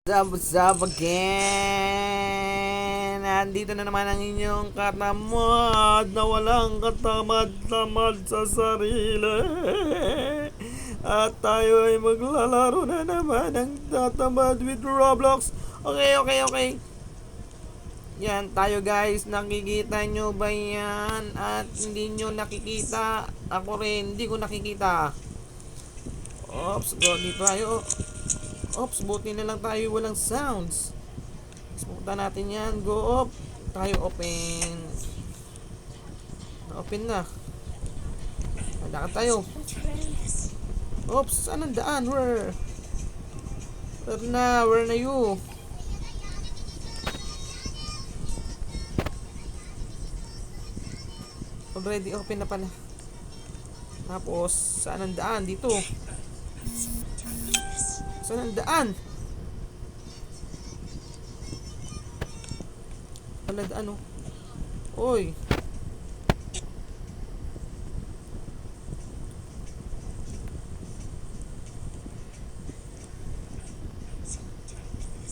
What's up again? Nandito na naman ang inyong katamad na walang katamad-tamad sa sarili. At tayo ay maglalaro na naman ng tatamad with Roblox. Okay. Yan tayo guys, nakikita nyo ba yan? At hindi nyo nakikita, ako rin, hindi ko nakikita. Oops, go dito tayo. Oops, buti na lang tayo walang sounds. Pupunta natin yan. Go up. Tayo open. Open na. Malakad tayo. Oops, saan ang daan? Where na you? Already open na pala. Tapos, saan ang daan? Dito. Saan ang daan? Wala daan oh. Oy.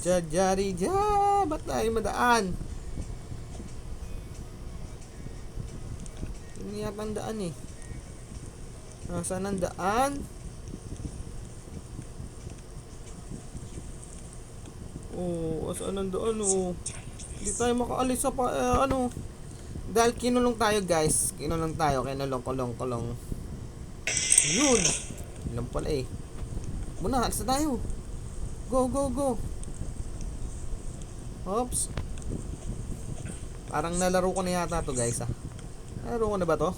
Jari. Ba't tayo madaan? Hindi yata ang daan eh. Saan ang daan? Saan ang daan oh? Hindi tayo makaalis sa dahil kinulong tayo guys. Kinulong. Yun. Alam pala eh. Muna, alis na tayo. Go. Oops. Parang nalaro ko na yata to guys Nalaro ko na ba to?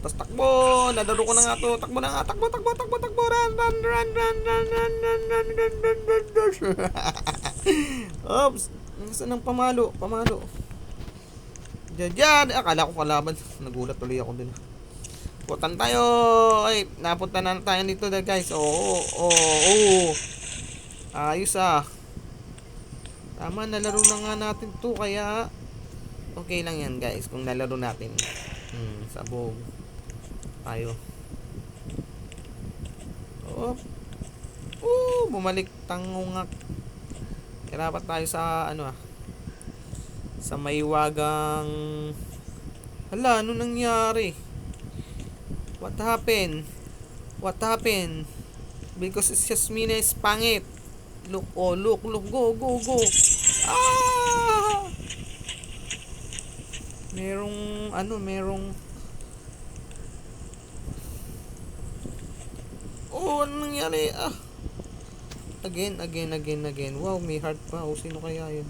Tas takbo. Nalaro ko na nga to. Takbo na nga. Takbo. Run. Oops. Saan ang pamalo? Diyan. Akala ko kalaban. Nagulat tuloy ako dun. Putan tayo. Ay, napunta na tayo dito guys. Ayos Tama, nalaro na nga natin to. Kaya okay lang yan guys. Kung nalaro natin. Sabog. Tayo. Bumalik tangungak. Kirapat tayo sa sa maywagang. Hala, ano nangyari? What happened? Because it's just me na is pangit. Look, go. Merong ano nangyari? Again. Wow, may heart pa. Sino kaya yun?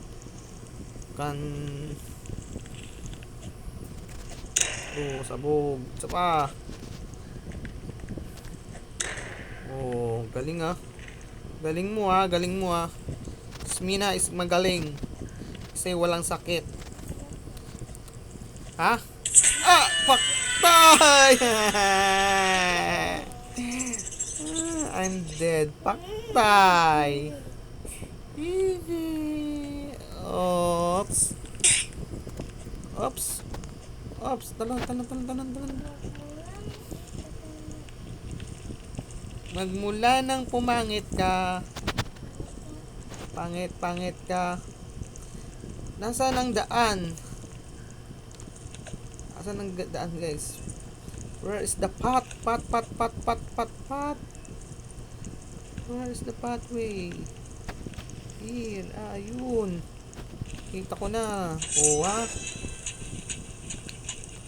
Sabog. Isa pa. Galing Galing mo Smina is magaling. Kasi walang sakit. Paktay! I'm dead. Paktay. Oops. Talon. Magmula nang pumangit ka. Pangit ka. Nasaan ang daan? Guys? Where is the path? Where is the pathway? Here, yun. Kita ko na.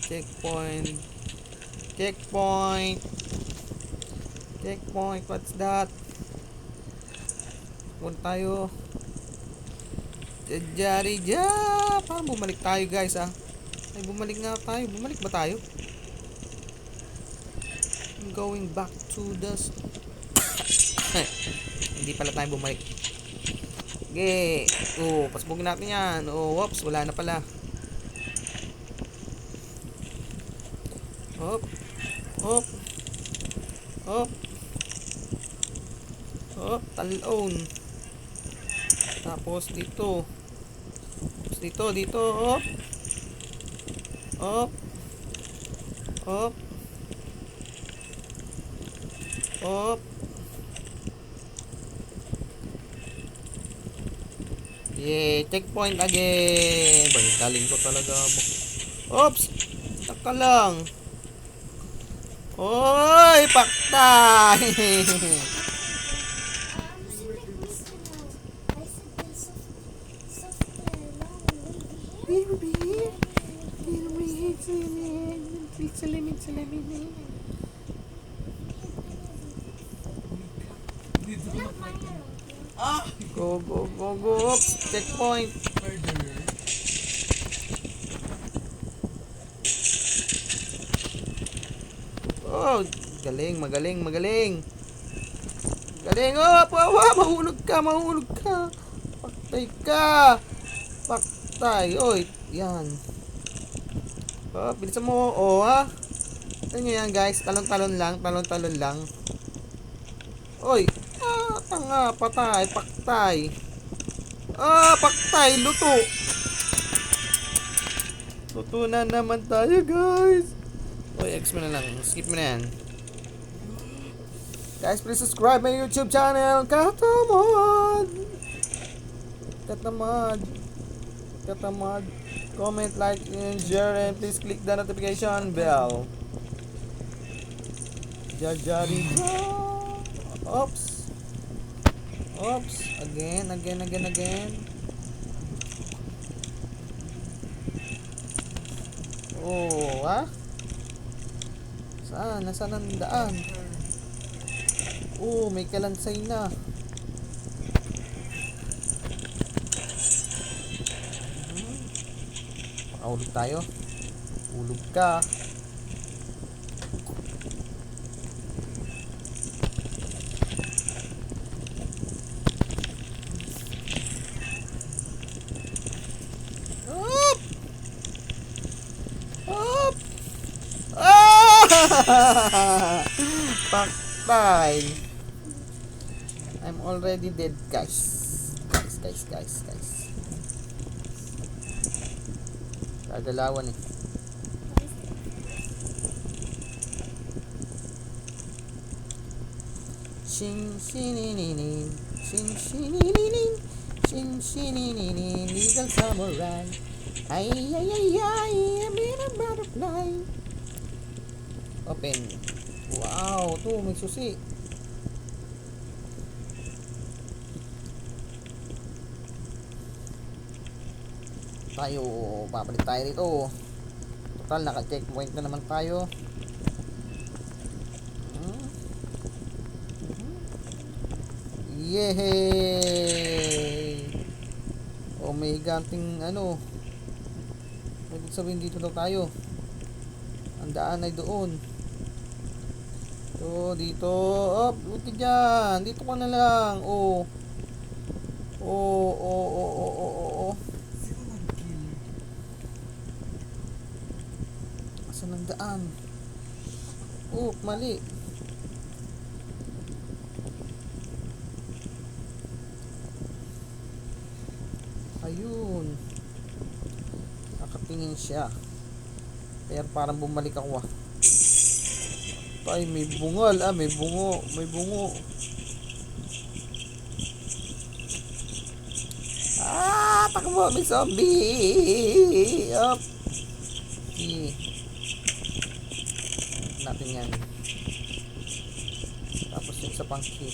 Checkpoint. What's that? Punta tayo. Jari. Parang bumalik tayo guys Ay, bumalik ba tayo? I'm going back to the hindi pala tayo bumalik. Okay. Pasbugin natin yan. Whoops, wala na pala. Talon. Tapos dito. Yeah, checkpoint again. Galing ko talaga. Oops! Taka lang. Oy! Paktay! Go, go, go, go. Oops! Checkpoint. Oh, galing, magaling, magaling. Galing, oh, mahulog ka, mahulog ka. Paktay ka. Paktay, oy, yan. Oh, bilisan mo, oh, ha. Ito nyo yan, guys, talon-talon lang, talon-talon lang. Oy, tanga, patay, paktay. Paktay, luto. Luto na naman tayo, guys. Oy, X mo na lang, skip mo na yan. Guys, please subscribe my YouTube channel, Katamad. Katamad. Katamad. Comment, like, and share, and please click the notification bell. Jajari. Oops. Oops. Again. Oh, ha? Saan? Nasaan ang daan? Oh, may kalansay na. Pakahulog tayo. Hulog ka. Up! Up! Paktay. I'm already dead, guys. Guys. Gagalawan eh. Shin-shin-nin-nin. Shin-shin-nin-nin. Little samurai. Ay, I'm in a butterfly. Open. Wow, to may susi. Tayo, babalik tayo dito. Total, naka-checkpoint na naman tayo. Yehey! O, may higanting ano. Pwede sabihin dito daw tayo. Ang daan ay doon. So, dito. Oh, buti dyan. Dito ka na lang. Oh. Asan ang daan? Oh, mali. Ayun. Nakatingin siya. Pero parang bumalik ako ah. Ay, may bungal. May bungo. Takbo. May zombie. Up. Okay. Natin yan. Tapos yung sa pang key.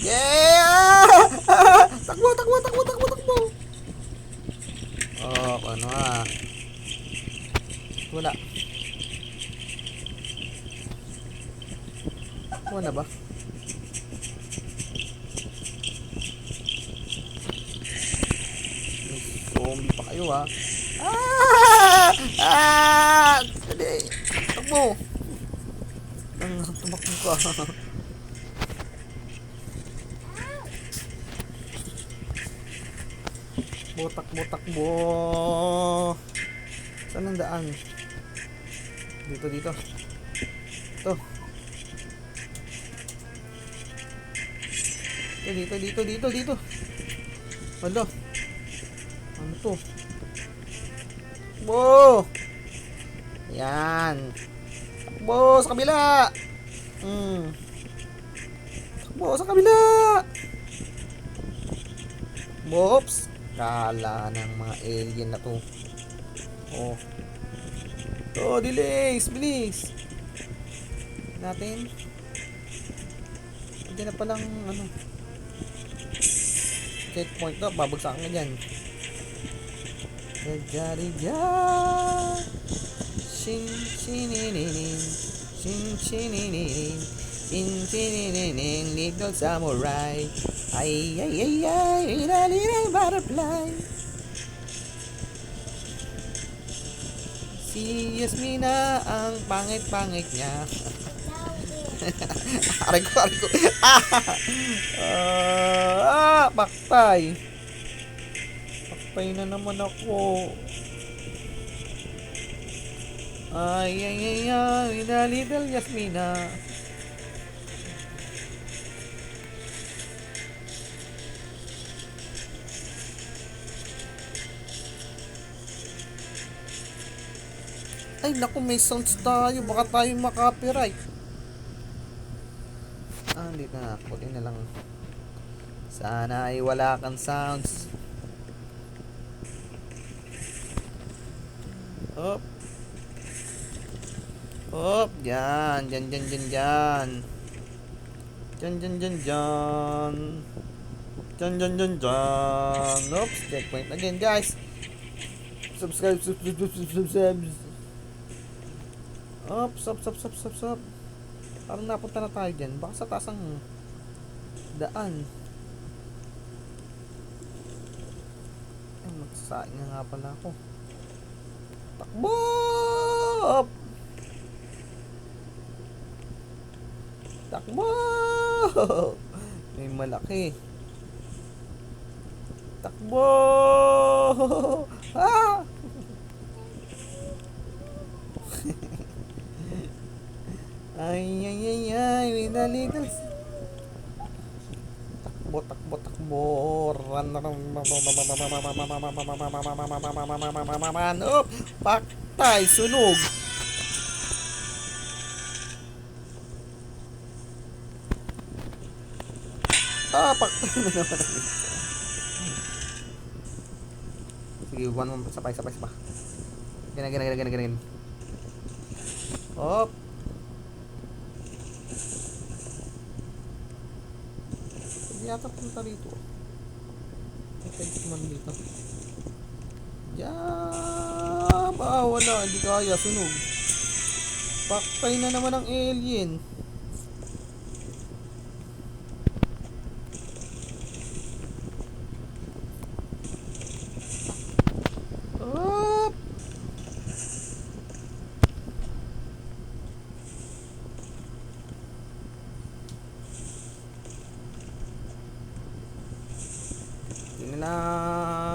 Yeah! Takbo. Oh, ano ah. Wala ba? Zombie pa kayo ha. Dali. Takbo. Tumakbo ka. Takbo. Saan ang daan? Dito. Ito. Dito. Hala. Ano to? Takbo. Yan. Takbo sa kabila. Takbo sa kabila. Oops! Kala ng mga alien na to. Oh. Oh, bilis! Bilis! Natin. Hindi na palang ano. Checkpoint to. Babagsakan ka dyan. Jari-ja. Shin shininin. Shin shininin. Shin shininin. Little samurai. Ay, ay, ay, ay. Little butterfly. Si Yasmina ang pangit-pangit niya. Aray ko, aray ko. Paktay. Paktay na naman ako. Ay, ay, ay, ay. Little Yasmina. Ay, naku, may sounds tayo. Baka tayo makapiright. Hindi na. Puti na lang. Sana ay wala kang sounds. Hop. Hop. Diyan. Diyan, diyan, diyan, diyan. Diyan, diyan, diyan, diyan. Diyan, diyan, diyan, diyan. Oops. Checkpoint again, guys. Subscribe. Up, stop. Parang napunta na tayo dyan. Baka sa taas ang daan. Ay, magsasaing na nga pala ako. Takbo! Up! Takbo! May malaki. Takbo! Ah! Ay, ay, ay, ay, with a little... Takbo. Run. Up! Paktay, sunog! Paktay na naman. Sige, one more, sabay. Ganun. Up! Yata punta rito. Ito man dito. Yan. Wala. Hindi kaya. Sunog. Paktay na naman ang alien. Up.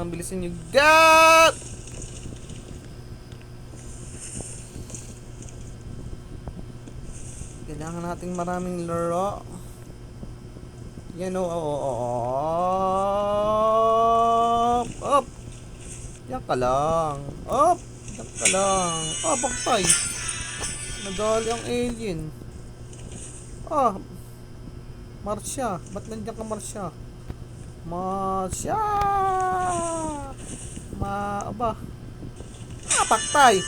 Bilisin nyo. God! Kailangan nating maraming laro. Yan o. Up! Yan ka lang. Up! Yan ka lang. Paktay. Nagali ang alien. Marsha. Ba't nandiyan ka, Marsha? Paktay.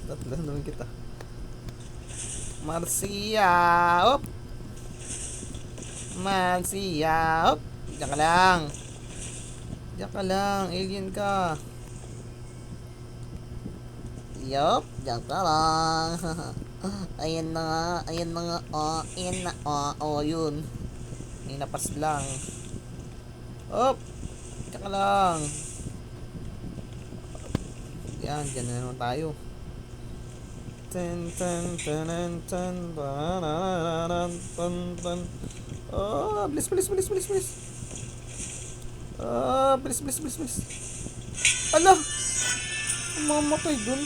Tatlo naman kita. Marcia. Op. Diyan ka lang. Alien ka. Yup. Diyan ka lang. Ayan na nga. Yun. May napas lang. Op! Diyan ka lang. Yan, dyan na naman tayo. Bilis. Bilis. Ala! Mamatay dun.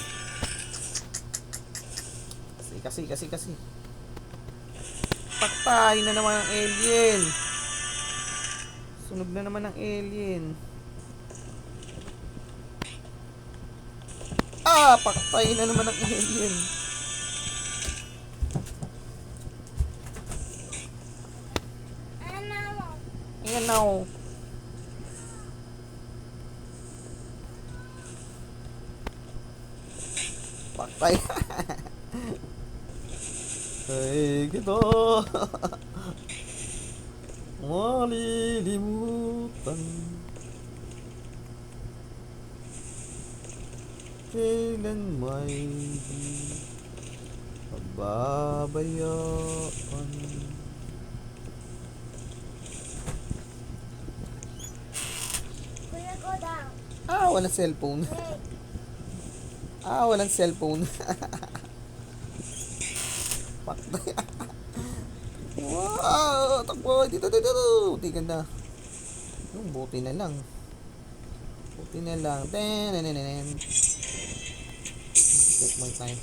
Kasi. Paktay na naman ang alien. Sunog na naman ang alien. Paktay na naman ang alien. now. Patay. Ay, kita. Malilimutan. Kailan may pababayaan. Kuya, go down. Walang cellphone. Hey. Walang cellphone. Patay. Wow! Takbo! Dito! Buti ka na. Buti na lang. Take my time.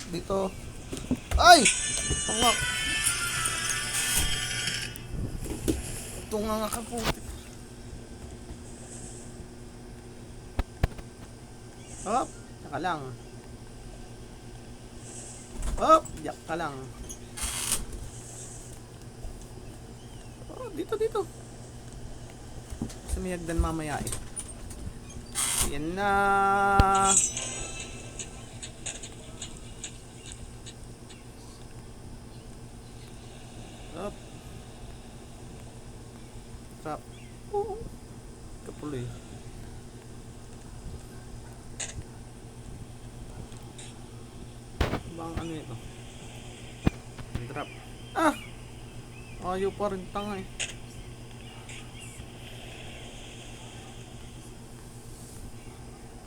Dito. Ay! Tungak! Tunga ka po. Saka lang. Yak ka lang. Dito. Sumiyagdan mamaya eh. Yan na. Trap. Kapuloy. Bang ano ito? Trap. Ayaw pa rin tanga eh.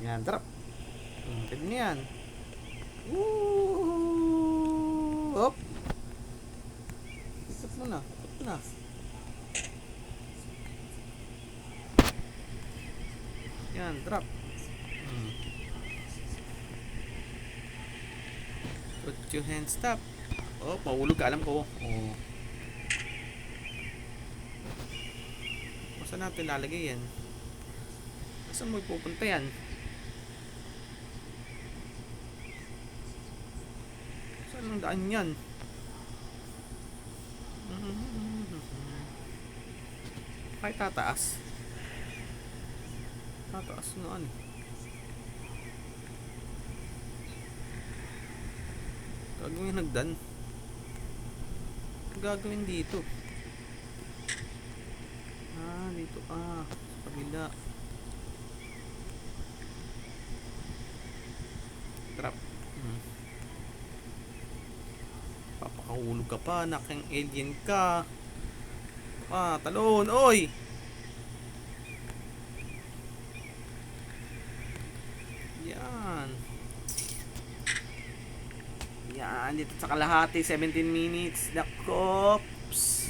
Yan, trap. Ganyan. Hop. Ikot mo na. Yan, drop. Put your hands up. Mahulog ka, alam ko. Saan natin lalagay yan? Saan mo ipupunta yan? Saan ang daan yan? Ay, tataas. Tataas na ano? Gagawin hagdan. Gagawin dito. Dito. Sa kabila. Trap. Papakahulog ka pa. Nakang alien ka. Talon. Oy! Yan, dito sa kalahati, 17 minutes. The cops.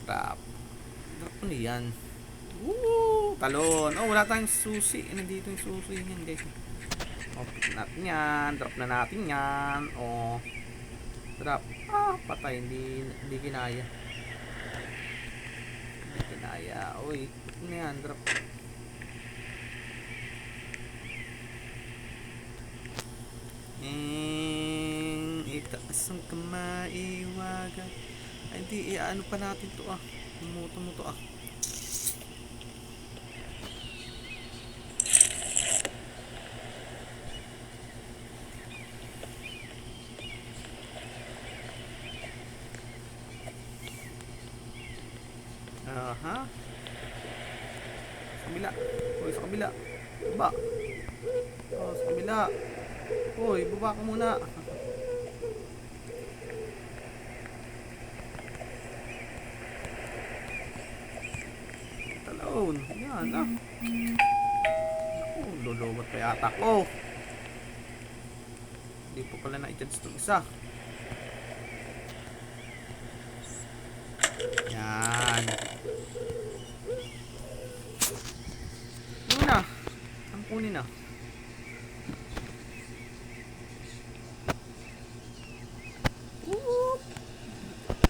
Trap. Drop mo yan. Talon. Wala tayong susi. Nandito yung susi yan, guys. Pick natin yan. Drop na natin yan. Drop. Patay. Hindi kinaya. Uy, ano yan? Drop. Itaas ang kamay, iwagan. Hindi, ano pa natin to Tumuto mo to Sa kabila. Sa kabila. Baba. Sa kabila. Baba ka muna. Talon. Yan lulobot pa yata ko. Hindi po pala na-i-charge itong isa. Yan. Ang kunin na.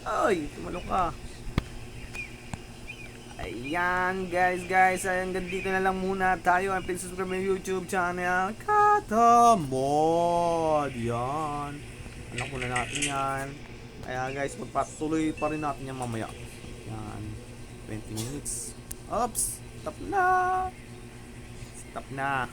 Ay, tumalo ka. Ay, Yan guys, hanggang dito na lang muna tayo. And please subscribe my YouTube channel, Katamod. Yan. Alam ko na natin yan. Kaya guys, magpatuloy pa rin natin yan mamaya. Yan. 20 minutes. Oops! Stop na! Stop na!